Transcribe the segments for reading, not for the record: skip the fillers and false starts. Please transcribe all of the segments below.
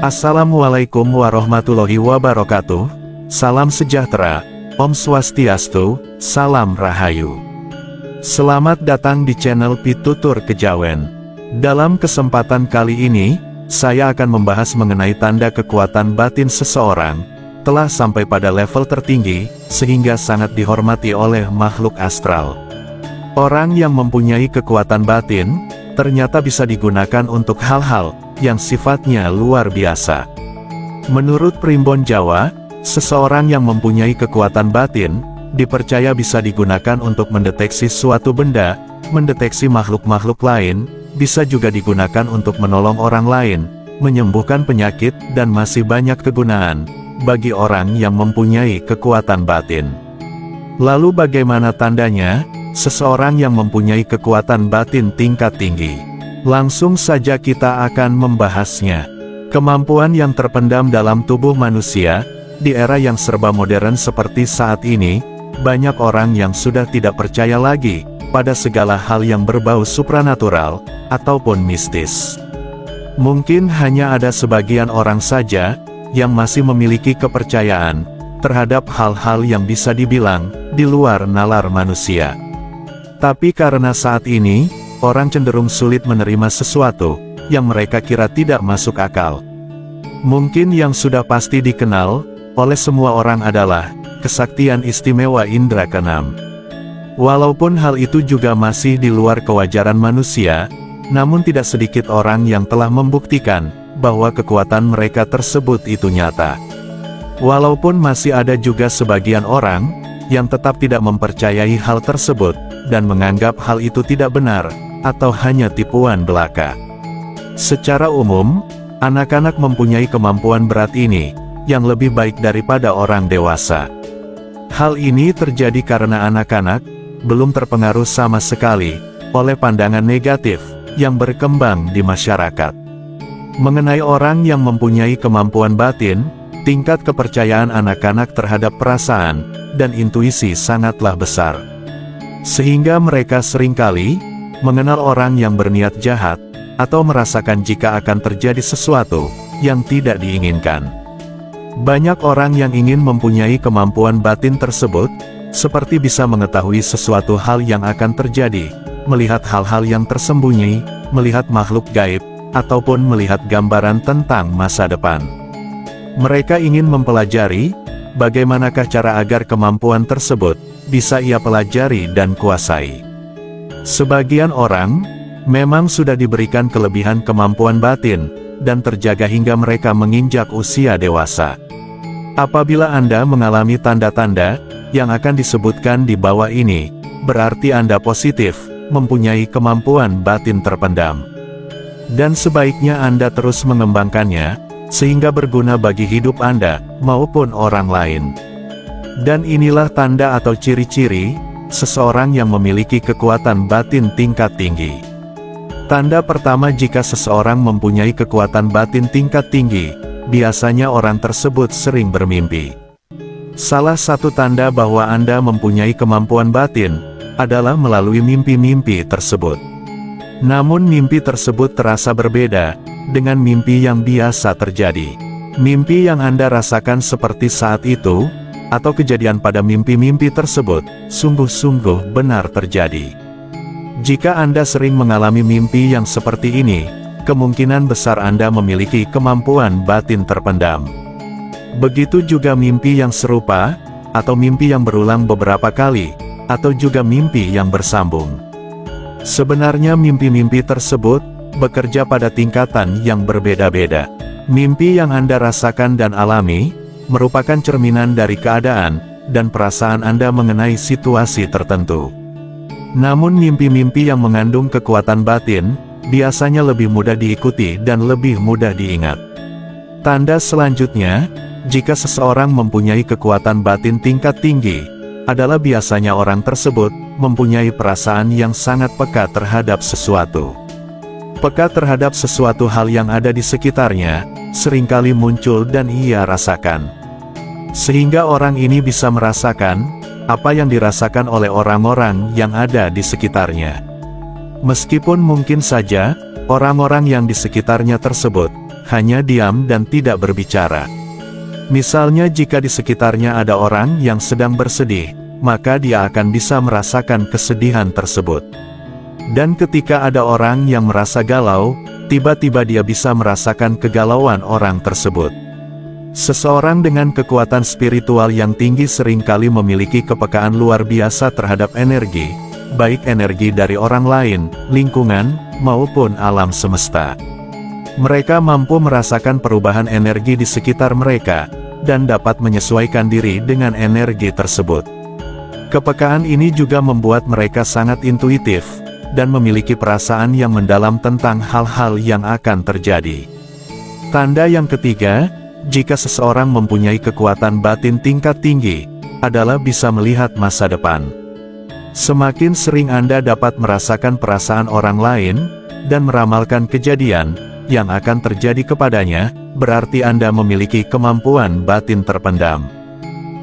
Assalamualaikum warahmatullahi wabarakatuh. Salam sejahtera, Om Swastiastu, Salam Rahayu. Selamat datang di channel Pitutur Kejawen. Dalam kesempatan kali ini, saya akan membahas mengenai tanda kekuatan batin seseorang telah sampai pada level tertinggi, sehingga sangat dihormati oleh makhluk astral. Orang yang mempunyai kekuatan batin, ternyata bisa digunakan untuk hal-hal yang sifatnya luar biasa. Menurut Primbon Jawa, seseorang yang mempunyai kekuatan batin, dipercaya bisa digunakan untuk mendeteksi suatu benda, mendeteksi makhluk-makhluk lain, bisa juga digunakan untuk menolong orang lain, menyembuhkan penyakit, dan masih banyak kegunaan bagi orang yang mempunyai kekuatan batin. Lalu bagaimana tandanya, seseorang yang mempunyai kekuatan batin tingkat tinggi? Langsung saja kita akan membahasnya. Kemampuan yang terpendam dalam tubuh manusia, di era yang serba modern seperti saat ini, banyak orang yang sudah tidak percaya lagi pada segala hal yang berbau supranatural, ataupun mistis. Mungkin hanya ada sebagian orang saja, yang masih memiliki kepercayaan terhadap hal-hal yang bisa dibilang di luar nalar manusia. Tapi karena saat ini, orang cenderung sulit menerima sesuatu yang mereka kira tidak masuk akal. Mungkin yang sudah pasti dikenal oleh semua orang adalah kesaktian istimewa indera keenam. Walaupun hal itu juga masih di luar kewajaran manusia, namun tidak sedikit orang yang telah membuktikan bahwa kekuatan mereka tersebut itu nyata. Walaupun masih ada juga sebagian orang yang tetap tidak mempercayai hal tersebut dan menganggap hal itu tidak benar atau hanya tipuan belaka. Secara umum, anak-anak mempunyai kemampuan berat ini yang lebih baik daripada orang dewasa. Hal ini terjadi karena anak-anak belum terpengaruh sama sekali oleh pandangan negatif yang berkembang di masyarakat. Mengenai orang yang mempunyai kemampuan batin, tingkat kepercayaan anak-anak terhadap perasaan dan intuisi sangatlah besar. Sehingga mereka seringkali mengenal orang yang berniat jahat, atau merasakan jika akan terjadi sesuatu yang tidak diinginkan. Banyak orang yang ingin mempunyai kemampuan batin tersebut, seperti bisa mengetahui sesuatu hal yang akan terjadi, melihat hal-hal yang tersembunyi, melihat makhluk gaib, ataupun melihat gambaran tentang masa depan. Mereka ingin mempelajari, bagaimanakah cara agar kemampuan tersebut bisa ia pelajari dan kuasai. Sebagian orang memang sudah diberikan kelebihan kemampuan batin, dan terjaga hingga mereka menginjak usia dewasa. Apabila Anda mengalami tanda-tanda yang akan disebutkan di bawah ini, berarti Anda positif mempunyai kemampuan batin terpendam. Dan sebaiknya Anda terus mengembangkannya, sehingga berguna bagi hidup Anda maupun orang lain. Dan inilah tanda atau ciri-ciri seseorang yang memiliki kekuatan batin tingkat tinggi. Tanda pertama, jika seseorang mempunyai kekuatan batin tingkat tinggi, biasanya orang tersebut sering bermimpi. Salah satu tanda bahwa Anda mempunyai kemampuan batin adalah melalui mimpi-mimpi tersebut. Namun mimpi tersebut terasa berbeda dengan mimpi yang biasa terjadi. Mimpi yang Anda rasakan seperti saat itu, atau kejadian pada mimpi-mimpi tersebut, sungguh-sungguh benar terjadi. Jika Anda sering mengalami mimpi yang seperti ini, kemungkinan besar Anda memiliki kemampuan batin terpendam. Begitu juga mimpi yang serupa, atau mimpi yang berulang beberapa kali, atau juga mimpi yang bersambung. Sebenarnya mimpi-mimpi tersebut bekerja pada tingkatan yang berbeda-beda. Mimpi yang Anda rasakan dan alami merupakan cerminan dari keadaan dan perasaan Anda mengenai situasi tertentu. Namun mimpi-mimpi yang mengandung kekuatan batin biasanya lebih mudah diikuti dan lebih mudah diingat. Tanda selanjutnya, jika seseorang mempunyai kekuatan batin tingkat tinggi, adalah biasanya orang tersebut mempunyai perasaan yang sangat peka terhadap sesuatu. Peka terhadap sesuatu hal yang ada di sekitarnya, seringkali muncul dan ia rasakan. Sehingga orang ini bisa merasakan apa yang dirasakan oleh orang-orang yang ada di sekitarnya. Meskipun mungkin saja, orang-orang yang di sekitarnya tersebut hanya diam dan tidak berbicara. Misalnya jika di sekitarnya ada orang yang sedang bersedih, maka dia akan bisa merasakan kesedihan tersebut. Dan ketika ada orang yang merasa galau, tiba-tiba dia bisa merasakan kegalauan orang tersebut. Seseorang dengan kekuatan spiritual yang tinggi seringkali memiliki kepekaan luar biasa terhadap energi, baik energi dari orang lain, lingkungan, maupun alam semesta. Mereka mampu merasakan perubahan energi di sekitar mereka, dan dapat menyesuaikan diri dengan energi tersebut. Kepekaan ini juga membuat mereka sangat intuitif, dan memiliki perasaan yang mendalam tentang hal-hal yang akan terjadi. Tanda yang ketiga, jika seseorang mempunyai kekuatan batin tingkat tinggi, adalah bisa melihat masa depan. Semakin sering Anda dapat merasakan perasaan orang lain, dan meramalkan kejadian yang akan terjadi kepadanya, berarti Anda memiliki kemampuan batin terpendam.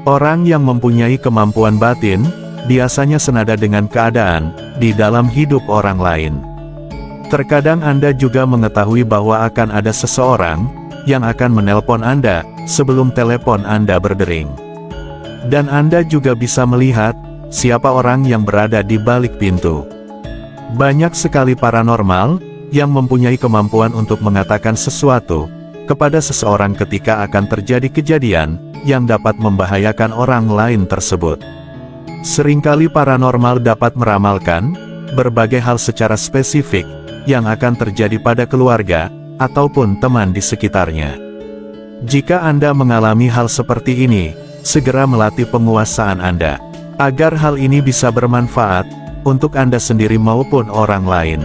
Orang yang mempunyai kemampuan batin, biasanya senada dengan keadaan di dalam hidup orang lain. Terkadang Anda juga mengetahui bahwa akan ada seseorang yang akan menelpon Anda sebelum telepon Anda berdering. Dan Anda juga bisa melihat siapa orang yang berada di balik pintu. Banyak sekali paranormal yang mempunyai kemampuan untuk mengatakan sesuatu kepada seseorang ketika akan terjadi kejadian yang dapat membahayakan orang lain tersebut. Seringkali paranormal dapat meramalkan berbagai hal secara spesifik yang akan terjadi pada keluarga ataupun teman di sekitarnya. Jika Anda mengalami hal seperti ini, segera melatih penguasaan Anda, agar hal ini bisa bermanfaat untuk Anda sendiri maupun orang lain.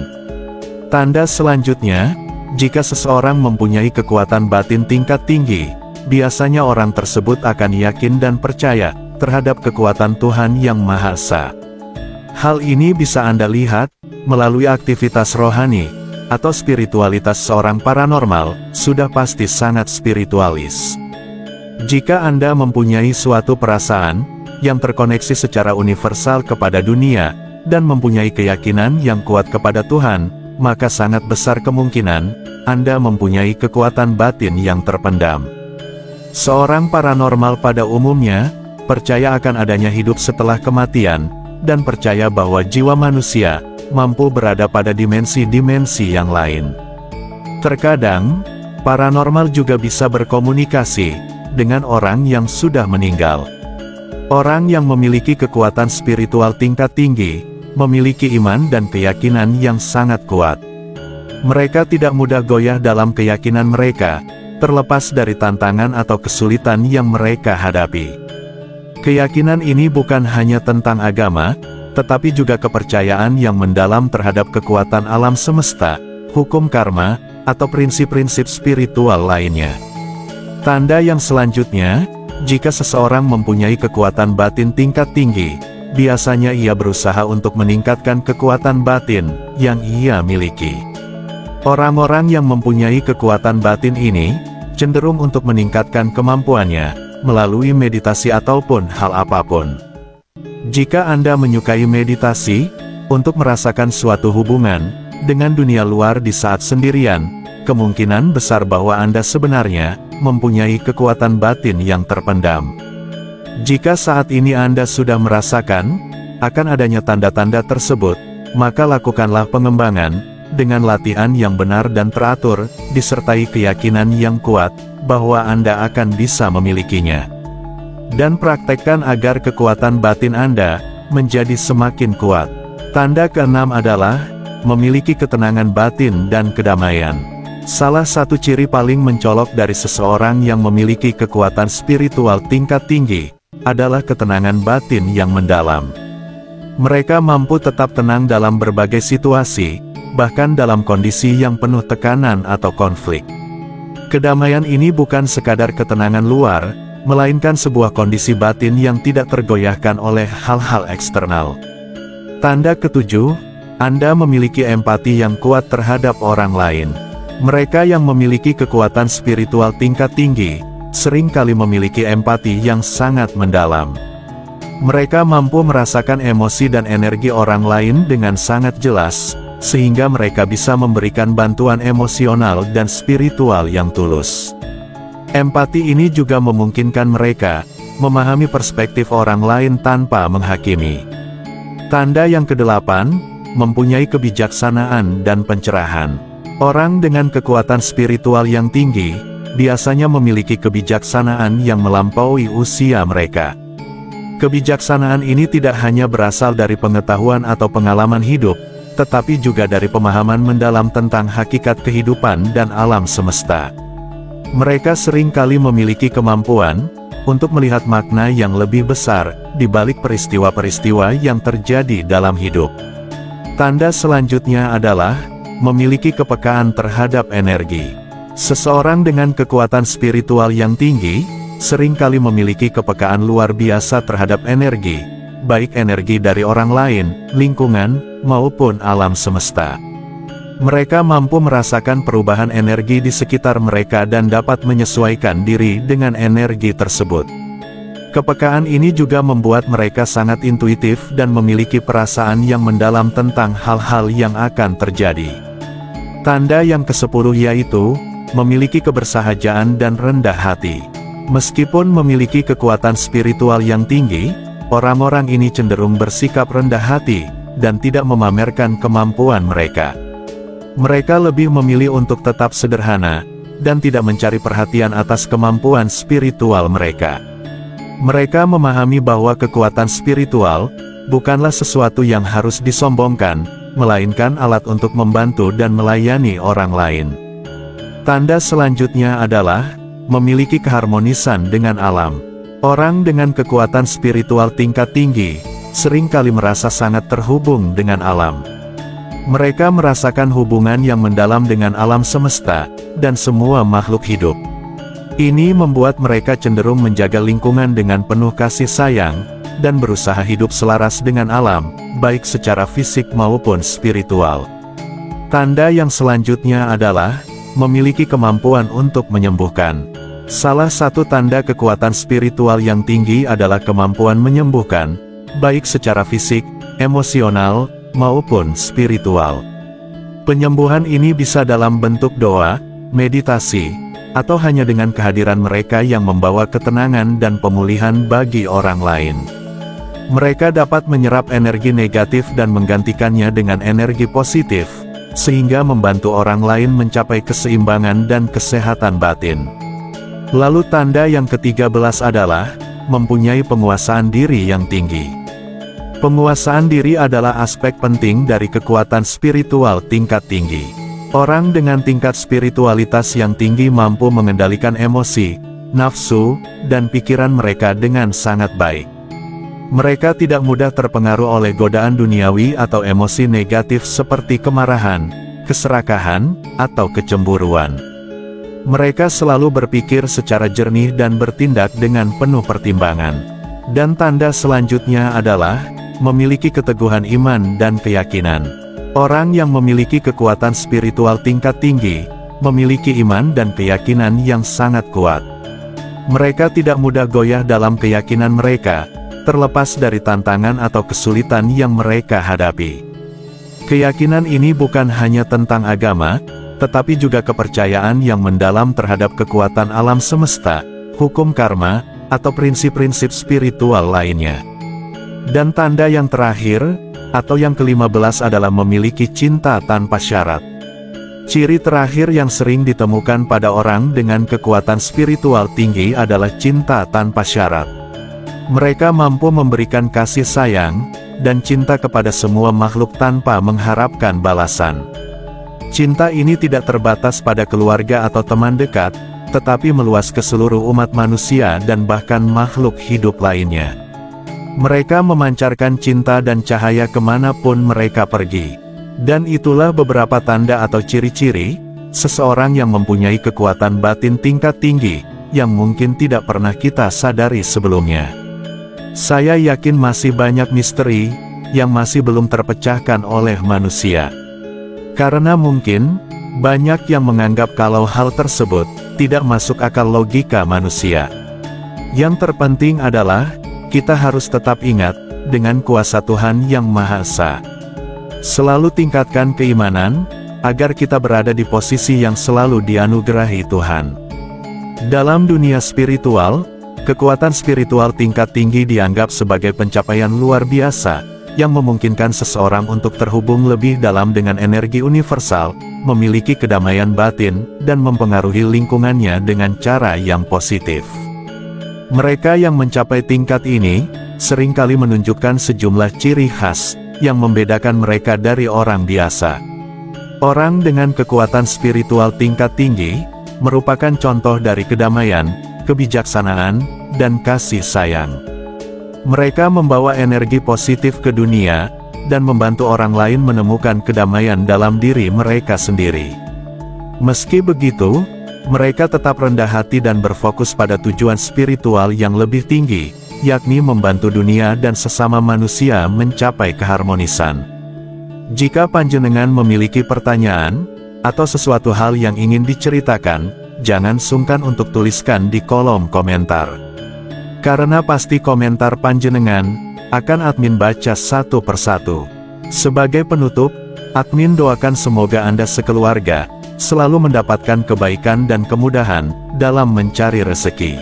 Tanda selanjutnya, jika seseorang mempunyai kekuatan batin tingkat tinggi, biasanya orang tersebut akan yakin dan percaya terhadap kekuatan Tuhan Yang Maha Esa. Hal ini bisa Anda lihat melalui aktivitas rohani atau spiritualitas seorang paranormal, sudah pasti sangat spiritualis. Jika Anda mempunyai suatu perasaan yang terkoneksi secara universal kepada dunia, dan mempunyai keyakinan yang kuat kepada Tuhan, maka sangat besar kemungkinan Anda mempunyai kekuatan batin yang terpendam. Seorang paranormal pada umumnya percaya akan adanya hidup setelah kematian, dan percaya bahwa jiwa manusia mampu berada pada dimensi-dimensi yang lain. Terkadang, paranormal juga bisa berkomunikasi dengan orang yang sudah meninggal. Orang yang memiliki kekuatan spiritual tingkat tinggi, memiliki iman dan keyakinan yang sangat kuat. Mereka tidak mudah goyah dalam keyakinan mereka, terlepas dari tantangan atau kesulitan yang mereka hadapi. Keyakinan ini bukan hanya tentang agama, tetapi juga kepercayaan yang mendalam terhadap kekuatan alam semesta, hukum karma, atau prinsip-prinsip spiritual lainnya. Tanda yang selanjutnya, jika seseorang mempunyai kekuatan batin tingkat tinggi, biasanya ia berusaha untuk meningkatkan kekuatan batin yang ia miliki. Orang-orang yang mempunyai kekuatan batin ini cenderung untuk meningkatkan kemampuannya melalui meditasi ataupun hal apapun. Jika Anda menyukai meditasi untuk merasakan suatu hubungan dengan dunia luar di saat sendirian, kemungkinan besar bahwa Anda sebenarnya mempunyai kekuatan batin yang terpendam. Jika saat ini Anda sudah merasakan akan adanya tanda-tanda tersebut, maka lakukanlah pengembangan dengan latihan yang benar dan teratur, disertai keyakinan yang kuat bahwa Anda akan bisa memilikinya. Dan praktekkan agar kekuatan batin Anda menjadi semakin kuat. Tanda keenam adalah memiliki ketenangan batin dan kedamaian. Salah satu ciri paling mencolok dari seseorang yang memiliki kekuatan spiritual tingkat tinggi adalah ketenangan batin yang mendalam. Mereka mampu tetap tenang dalam berbagai situasi, bahkan dalam kondisi yang penuh tekanan atau konflik. Kedamaian ini bukan sekadar ketenangan luar, melainkan sebuah kondisi batin yang tidak tergoyahkan oleh hal-hal eksternal. Tanda ketujuh, Anda memiliki empati yang kuat terhadap orang lain. Mereka yang memiliki kekuatan spiritual tingkat tinggi, seringkali memiliki empati yang sangat mendalam. Mereka mampu merasakan emosi dan energi orang lain dengan sangat jelas, sehingga mereka bisa memberikan bantuan emosional dan spiritual yang tulus. Empati ini juga memungkinkan mereka memahami perspektif orang lain tanpa menghakimi. Tanda yang kedelapan, mempunyai kebijaksanaan dan pencerahan. Orang dengan kekuatan spiritual yang tinggi, biasanya memiliki kebijaksanaan yang melampaui usia mereka. Kebijaksanaan ini tidak hanya berasal dari pengetahuan atau pengalaman hidup, tetapi juga dari pemahaman mendalam tentang hakikat kehidupan dan alam semesta. Mereka sering kali memiliki kemampuan untuk melihat makna yang lebih besar di balik peristiwa-peristiwa yang terjadi dalam hidup. Tanda selanjutnya adalah memiliki kepekaan terhadap energi. Seseorang dengan kekuatan spiritual yang tinggi seringkali memiliki kepekaan luar biasa terhadap energi, baik energi dari orang lain, lingkungan, maupun alam semesta. Mereka mampu merasakan perubahan energi di sekitar mereka dan dapat menyesuaikan diri dengan energi tersebut. Kepekaan ini juga membuat mereka sangat intuitif dan memiliki perasaan yang mendalam tentang hal-hal yang akan terjadi. Tanda yang ke-10 yaitu memiliki kebersahajaan dan rendah hati. Meskipun memiliki kekuatan spiritual yang tinggi, orang-orang ini cenderung bersikap rendah hati dan tidak memamerkan kemampuan mereka. Mereka lebih memilih untuk tetap sederhana dan tidak mencari perhatian atas kemampuan spiritual mereka. Mereka memahami bahwa kekuatan spiritual bukanlah sesuatu yang harus disombongkan, melainkan alat untuk membantu dan melayani orang lain. Tanda selanjutnya adalah memiliki keharmonisan dengan alam. Orang dengan kekuatan spiritual tingkat tinggi seringkali merasa sangat terhubung dengan alam. Mereka merasakan hubungan yang mendalam dengan alam semesta dan semua makhluk hidup. Ini membuat mereka cenderung menjaga lingkungan dengan penuh kasih sayang dan berusaha hidup selaras dengan alam, baik secara fisik maupun spiritual. Tanda yang selanjutnya adalah memiliki kemampuan untuk menyembuhkan. Salah satu tanda kekuatan spiritual yang tinggi adalah kemampuan menyembuhkan, baik secara fisik, emosional, maupun spiritual. Penyembuhan ini bisa dalam bentuk doa, meditasi, atau hanya dengan kehadiran mereka yang membawa ketenangan dan pemulihan bagi orang lain. Mereka dapat menyerap energi negatif dan menggantikannya dengan energi positif, sehingga membantu orang lain mencapai keseimbangan dan kesehatan batin. Lalu tanda yang ke-13 adalah mempunyai penguasaan diri yang tinggi. Penguasaan diri adalah aspek penting dari kekuatan spiritual tingkat tinggi. Orang dengan tingkat spiritualitas yang tinggi mampu mengendalikan emosi, nafsu, dan pikiran mereka dengan sangat baik. Mereka tidak mudah terpengaruh oleh godaan duniawi atau emosi negatif seperti kemarahan, keserakahan, atau kecemburuan. Mereka selalu berpikir secara jernih dan bertindak dengan penuh pertimbangan. Dan tanda selanjutnya adalah memiliki keteguhan iman dan keyakinan. Orang yang memiliki kekuatan spiritual tingkat tinggi, memiliki iman dan keyakinan yang sangat kuat. Mereka tidak mudah goyah dalam keyakinan mereka, terlepas dari tantangan atau kesulitan yang mereka hadapi. Keyakinan ini bukan hanya tentang agama, tetapi juga kepercayaan yang mendalam terhadap kekuatan alam semesta, hukum karma, atau prinsip-prinsip spiritual lainnya. Dan tanda yang terakhir, atau yang ke-15 adalah memiliki cinta tanpa syarat. Ciri terakhir yang sering ditemukan pada orang dengan kekuatan spiritual tinggi adalah cinta tanpa syarat. Mereka mampu memberikan kasih sayang dan cinta kepada semua makhluk tanpa mengharapkan balasan. Cinta ini tidak terbatas pada keluarga atau teman dekat, tetapi meluas ke seluruh umat manusia dan bahkan makhluk hidup lainnya. Mereka memancarkan cinta dan cahaya kemanapun mereka pergi. Dan itulah beberapa tanda atau ciri-ciri seseorang yang mempunyai kekuatan batin tingkat tinggi, yang mungkin tidak pernah kita sadari sebelumnya. Saya yakin masih banyak misteri yang masih belum terpecahkan oleh manusia. Karena mungkin banyak yang menganggap kalau hal tersebut tidak masuk akal logika manusia. Yang terpenting adalah kita harus tetap ingat, dengan kuasa Tuhan Yang Maha Esa. Selalu tingkatkan keimanan, agar kita berada di posisi yang selalu dianugerahi Tuhan. Dalam dunia spiritual, kekuatan spiritual tingkat tinggi dianggap sebagai pencapaian luar biasa, yang memungkinkan seseorang untuk terhubung lebih dalam dengan energi universal, memiliki kedamaian batin, dan mempengaruhi lingkungannya dengan cara yang positif. Mereka yang mencapai tingkat ini, seringkali menunjukkan sejumlah ciri khas, yang membedakan mereka dari orang biasa. Orang dengan kekuatan spiritual tingkat tinggi, merupakan contoh dari kedamaian, kebijaksanaan, dan kasih sayang. Mereka membawa energi positif ke dunia, dan membantu orang lain menemukan kedamaian dalam diri mereka sendiri. Meski begitu, mereka tetap rendah hati dan berfokus pada tujuan spiritual yang lebih tinggi, yakni membantu dunia dan sesama manusia mencapai keharmonisan. Jika panjenengan memiliki pertanyaan, atau sesuatu hal yang ingin diceritakan, jangan sungkan untuk tuliskan di kolom komentar. Karena pasti komentar panjenengan, akan admin baca satu persatu. Sebagai penutup, admin doakan semoga Anda sekeluarga, selalu mendapatkan kebaikan dan kemudahan, dalam mencari rezeki.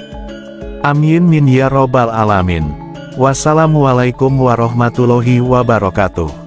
Amin min ya robbal alamin. Wassalamualaikum warahmatullahi wabarakatuh.